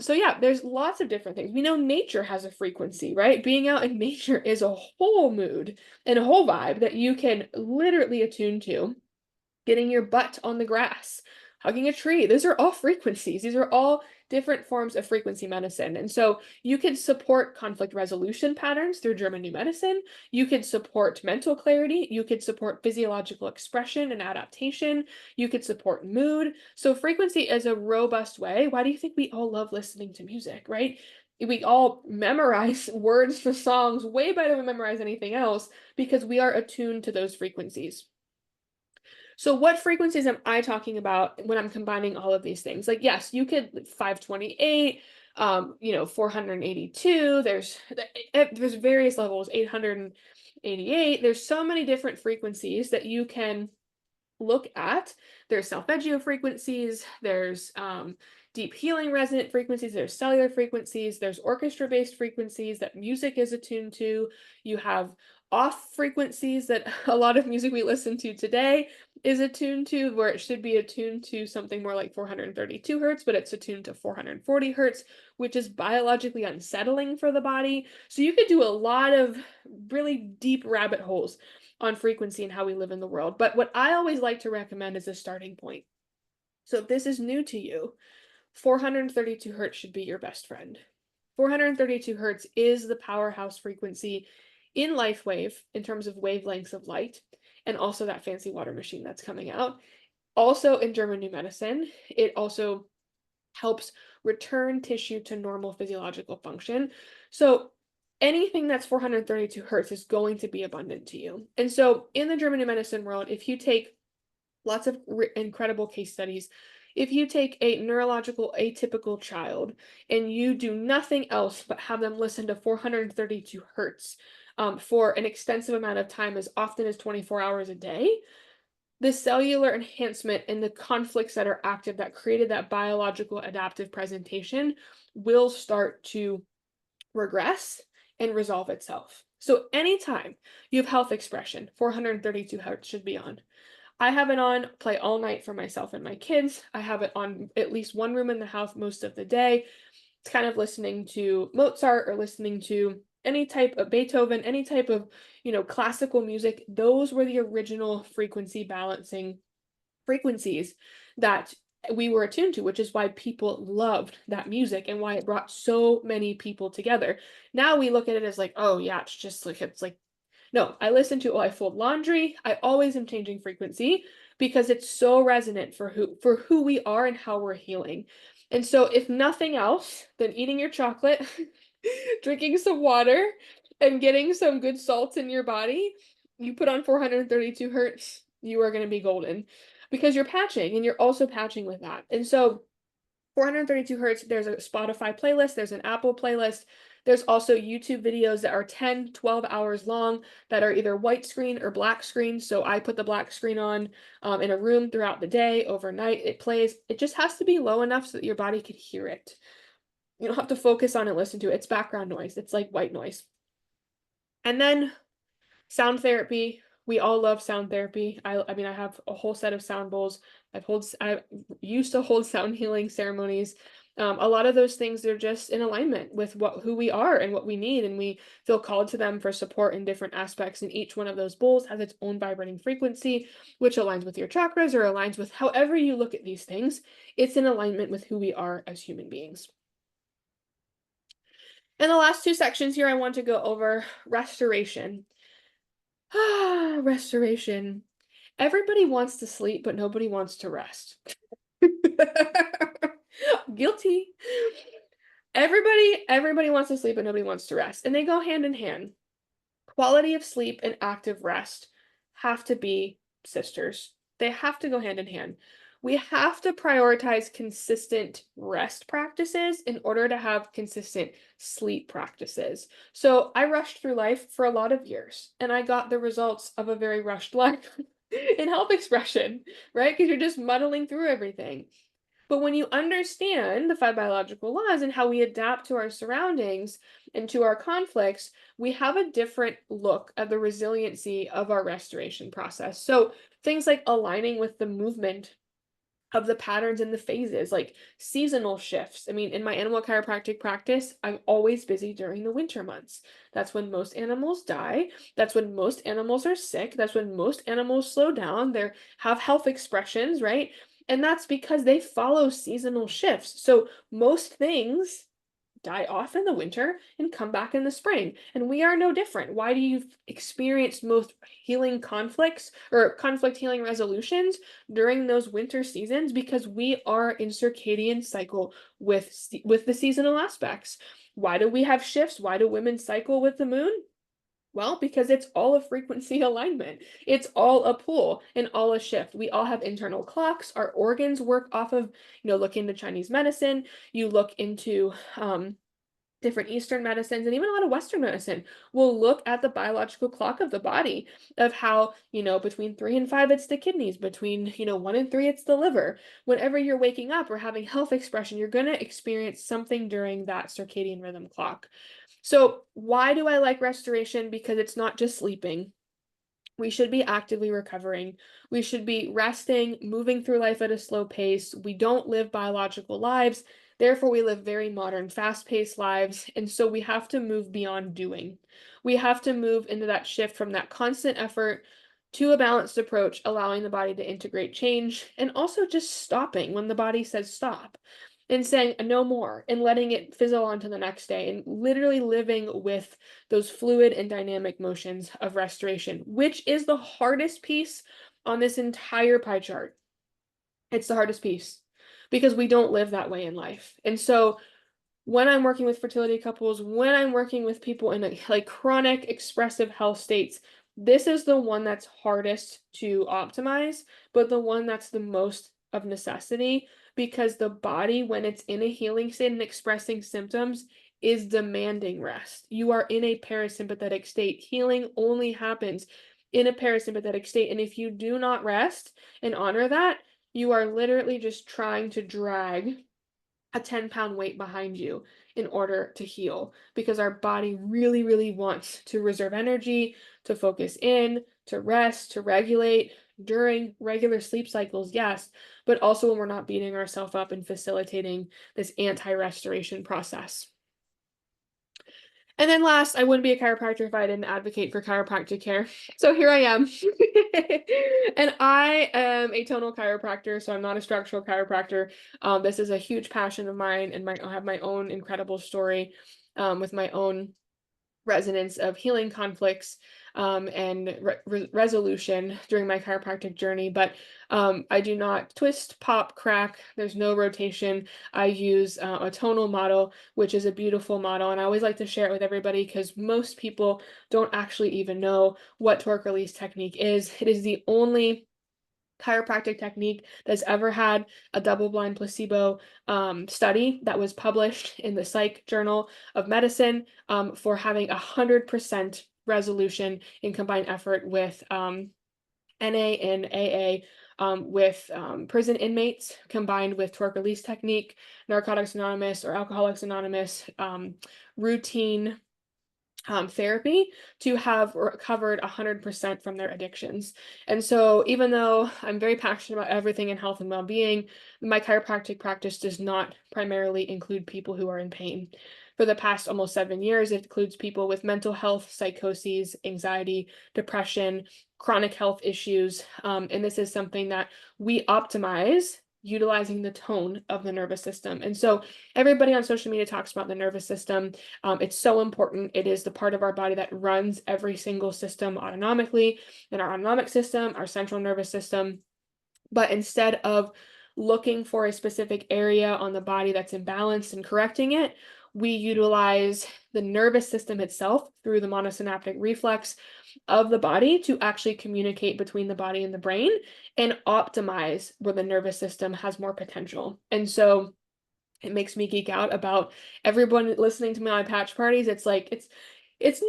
So yeah, there's lots of different things. We know nature has a frequency, right? Being out in nature is a whole mood and a whole vibe that you can literally attune to. Getting your butt on the grass, hugging a tree. Those are all frequencies. These are all different forms of frequency medicine. And so you could support conflict resolution patterns through German New Medicine. You could support mental clarity. You could support physiological expression and adaptation. You could support mood. So frequency is a robust way. Why do you think we all love listening to music, right? we all memorize words to songs way better than memorize anything else because we are attuned to those frequencies. So what frequencies am I talking about when I'm combining all of these things? Like, yes, you could 528, 482, there's various levels, 888. There's so many different frequencies that you can look at. There's solfeggio frequencies, there's deep healing resonant frequencies, there's cellular frequencies, there's orchestra based frequencies that music is attuned to. You have off frequencies that a lot of music we listen to today is attuned to, where it should be attuned to something more like 432 hertz, but it's attuned to 440 hertz, which is biologically unsettling for the body. So you could do a lot of really deep rabbit holes on frequency and how we live in the world. But what I always like to recommend is a starting point. So if this is new to you, 432 hertz should be your best friend. 432 hertz is the powerhouse frequency in LifeWave in terms of wavelengths of light, and also that fancy water machine that's coming out. Also in German New Medicine, it also helps return tissue to normal physiological function. So anything that's 432 hertz is going to be abundant to you. And so in the German New Medicine world, if you take lots of incredible case studies, if you take a neurological atypical child and you do nothing else but have them listen to 432 hertz for an extensive amount of time, as often as 24 hours a day, the cellular enhancement and the conflicts that are active that created that biological adaptive presentation will start to regress and resolve itself. So anytime you have health expression, 432 hertz should be on. I have it on play all night for myself and my kids. I have it on at least one room in the house most of the day. It's kind of listening to Mozart or listening to any type of Beethoven, any type of, classical music. Those were the original frequency balancing frequencies that we were attuned to, which is why people loved that music and why it brought so many people together. Now we look at it as like, oh yeah, it's like no, I listen to, oh, I fold laundry. I always am changing frequency because it's so resonant for who we are and how we're healing. And so if nothing else than eating your chocolate, drinking some water, and getting some good salts in your body, you put on 432 hertz, you are going to be golden because you're patching and you're also patching with that. And so 432 hertz, there's a Spotify playlist, there's an Apple playlist. There's also YouTube videos that are 10, 12 hours long that are either white screen or black screen. So I put the black screen on in a room throughout the day, overnight. It plays. It just has to be low enough so that your body could hear it. You don't have to focus on it, listen to it. It's background noise. It's like white noise. And then sound therapy. We all love sound therapy. I mean, I have a whole set of sound bowls. I used to hold sound healing ceremonies. A lot of those things are just in alignment with who we are and what we need, and we feel called to them for support in different aspects. And each one of those bowls has its own vibrating frequency, which aligns with your chakras or aligns with however you look at these things. It's in alignment with who we are as human beings. And the last two sections here, I want to go over restoration. Restoration. Everybody wants to sleep, but nobody wants to rest. Guilty. Everybody wants to sleep, but nobody wants to rest. And they go hand in hand. Quality of sleep and active rest have to be sisters. They have to go hand in hand. We have to prioritize consistent rest practices in order to have consistent sleep practices. So I rushed through life for a lot of years, and I got the results of a very rushed life in health expression, right? Because you're just muddling through everything. But when you understand the five biological laws and how we adapt to our surroundings and to our conflicts, we have a different look at the resiliency of our restoration process. So things like aligning with the movement of the patterns and the phases, like seasonal shifts. I mean, in my animal chiropractic practice, I'm always busy during the winter months. That's when most animals die. That's when most animals are sick. That's when most animals slow down. They have health expressions, right? And that's because they follow seasonal shifts. So most things die off in the winter and come back in the spring. And we are no different. Why do you experience most healing conflicts or conflict healing resolutions during those winter seasons? Because we are in circadian cycle with the seasonal aspects. Why do we have shifts? Why do women cycle with the moon? Well, because it's all a frequency alignment. It's all a pull and all a shift. We all have internal clocks. Our organs work off of, look into Chinese medicine, you look into different Eastern medicines, and even a lot of Western medicine will look at the biological clock of the body of how, between 3 and 5, it's the kidneys, between, 1 and 3, it's the liver. Whenever you're waking up or having health expression, you're going to experience something during that circadian rhythm clock. So, why do I like restoration? Because it's not just sleeping. We should be actively recovering. We should be resting, moving through life at a slow pace. We don't live biological lives. Therefore, we live very modern, fast paced lives. And so we have to move beyond doing. We have to move into that shift from that constant effort to a balanced approach, allowing the body to integrate change and also just stopping when the body says stop and saying no more and letting it fizzle on to the next day and literally living with those fluid and dynamic motions of restoration, which is the hardest piece on this entire pie chart. It's the hardest piece because we don't live that way in life. And so when I'm working with fertility couples, when I'm working with people in like chronic expressive health states, this is the one that's hardest to optimize, but the one that's the most of necessity because the body, when it's in a healing state and expressing symptoms, is demanding rest. You are in a parasympathetic state. Healing only happens in a parasympathetic state. And if you do not rest and honor that, you are literally just trying to drag a 10-pound weight behind you in order to heal because our body really, really wants to reserve energy, to focus in, to rest, to regulate during regular sleep cycles, yes, but also when we're not beating ourselves up and facilitating this anti-restoration process. And then last, I wouldn't be a chiropractor if I didn't advocate for chiropractic care. So here I am. And I am a tonal chiropractor, so I'm not a structural chiropractor. This is a huge passion of mine, and I have my own incredible story with my own resonance of healing conflicts and resolution during my chiropractic journey. But I do not twist, pop, crack. There's no rotation. I use a tonal model, which is a beautiful model. And I always like to share it with everybody because most people don't actually even know what torque release technique is. It is the only chiropractic technique that's ever had a double-blind placebo study that was published in the Psych Journal of Medicine for having 100% resolution in combined effort with NA and AA with prison inmates combined with torque release technique, Narcotics Anonymous or Alcoholics Anonymous routine therapy to have recovered 100% from their addictions. And so, even though I'm very passionate about everything in health and well being, my chiropractic practice does not primarily include people who are in pain. For the past almost 7 years, it includes people with mental health, psychoses, anxiety, depression, chronic health issues. And this is something that we optimize utilizing the tone of the nervous system. And so, everybody on social media talks about the nervous system. It's so important. It is the part of our body that runs every single system autonomically, in our autonomic system, our central nervous system. But instead of looking for a specific area on the body that's imbalanced and correcting it, we utilize the nervous system itself through the monosynaptic reflex of the body to actually communicate between the body and the brain and optimize where the nervous system has more potential. And so it makes me geek out about everyone listening to me on patch parties. It's like it's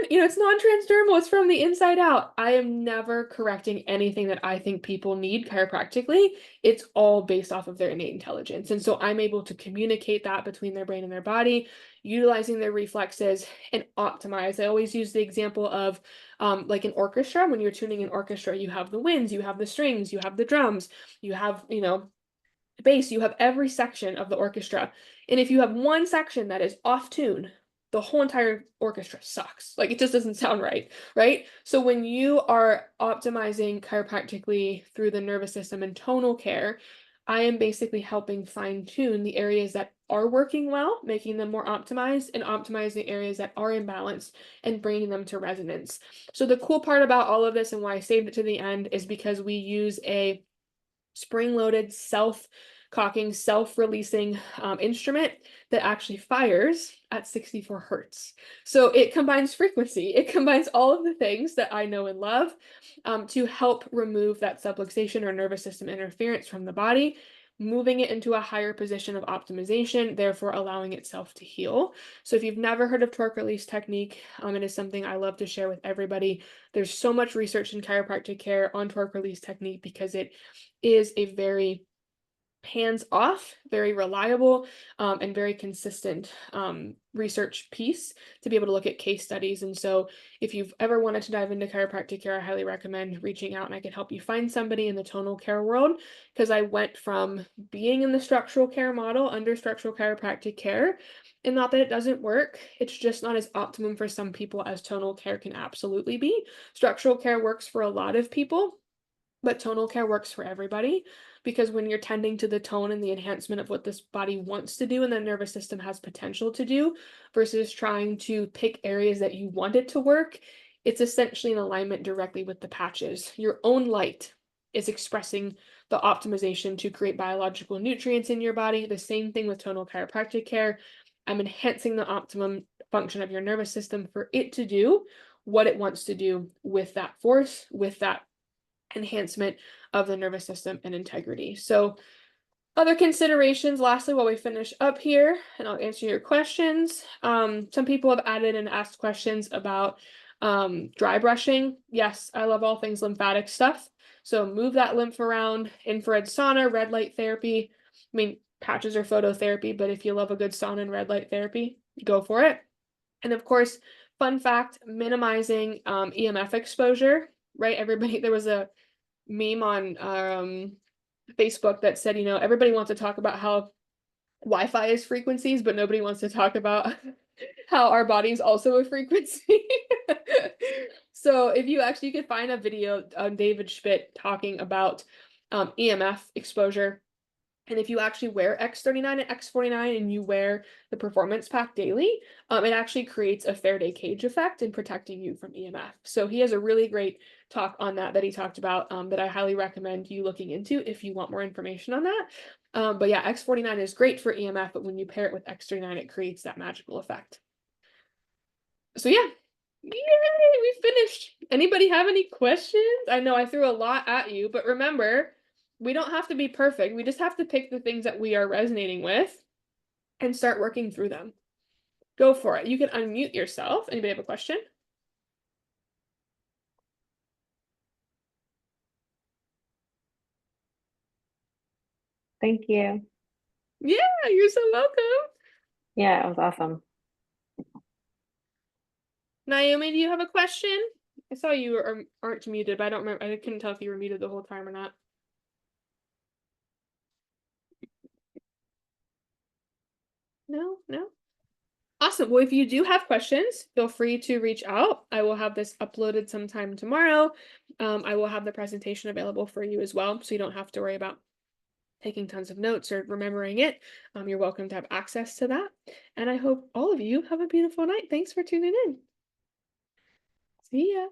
non-transdermal. It's from the inside out. I am never correcting anything that I think people need chiropractically. It's all based off of their innate intelligence. And so I'm able to communicate that between their brain and their body, utilizing their reflexes and optimize. I always use the example of like an orchestra. When you're tuning an orchestra, you have the winds, you have the strings, you have the drums, you have, bass, you have every section of the orchestra. And if you have one section that is off tune, the whole entire orchestra sucks. Like it just doesn't sound right, right? So when you are optimizing chiropractically through the nervous system and tonal care, I am basically helping fine tune the areas that are working well, making them more optimized, and optimize the areas that are imbalanced and bringing them to resonance. So the cool part about all of this and why I saved it to the end is because we use a spring-loaded self cocking self-releasing instrument that actually fires at 64 hertz. So it combines frequency, it combines all of the things that I know and love to help remove that subluxation or nervous system interference from the body, moving it into a higher position of optimization, therefore allowing itself to heal. So if you've never heard of torque release technique, it is something I love to share with everybody. There's so much research in chiropractic care on torque release technique because it is a very hands off, very reliable, and very consistent research piece to be able to look at case studies. And so, if you've ever wanted to dive into chiropractic care, I highly recommend reaching out and I can help you find somebody in the tonal care world because I went from being in the structural care model under structural chiropractic care. And not that it doesn't work, it's just not as optimum for some people as tonal care can absolutely be. Structural care works for a lot of people, but tonal care works for everybody because when you're tending to the tone and the enhancement of what this body wants to do and the nervous system has potential to do versus trying to pick areas that you want it to work, it's essentially in alignment directly with the patches. Your own light is expressing the optimization to create biological nutrients in your body. The same thing with tonal chiropractic care. I'm enhancing the optimum function of your nervous system for it to do what it wants to do with that force, with that enhancement of the nervous system and integrity. So, other considerations, lastly, while we finish up here, and I'll answer your questions. Some people have added and asked questions about dry brushing. Yes, I love all things lymphatic stuff. So, move that lymph around, infrared sauna, red light therapy. I mean, patches are phototherapy, but if you love a good sauna and red light therapy, go for it. And of course, fun fact, minimizing EMF exposure, right? Everybody, there was a meme on Facebook that said, everybody wants to talk about how Wi-Fi is frequencies, but nobody wants to talk about how our body's also a frequency. So if you could find a video on David Schmidt talking about EMF exposure, and if you actually wear X39 and X49 and you wear the performance pack daily, it actually creates a Faraday cage effect in protecting you from EMF. So he has a really great talk on that he talked about that I highly recommend you looking into if you want more information on that. But yeah, X49 is great for EMF, but when you pair it with X39, it creates that magical effect. So yeah, yay, we finished. Anybody have any questions? I know I threw a lot at you, but remember, we don't have to be perfect. We just have to pick the things that we are resonating with and start working through them. Go for it. You can unmute yourself. Anybody have a question? Thank you. Yeah, you're so welcome. Yeah, it was awesome. Naomi, do you have a question? I saw you aren't muted, but I don't remember. I couldn't tell if you were muted the whole time or not. No, no. Awesome. Well, if you do have questions, feel free to reach out. I will have this uploaded sometime tomorrow. I will have the presentation available for you as well, so you don't have to worry about taking tons of notes or remembering it. You're welcome to have access to that. And I hope all of you have a beautiful night. Thanks for tuning in. See ya.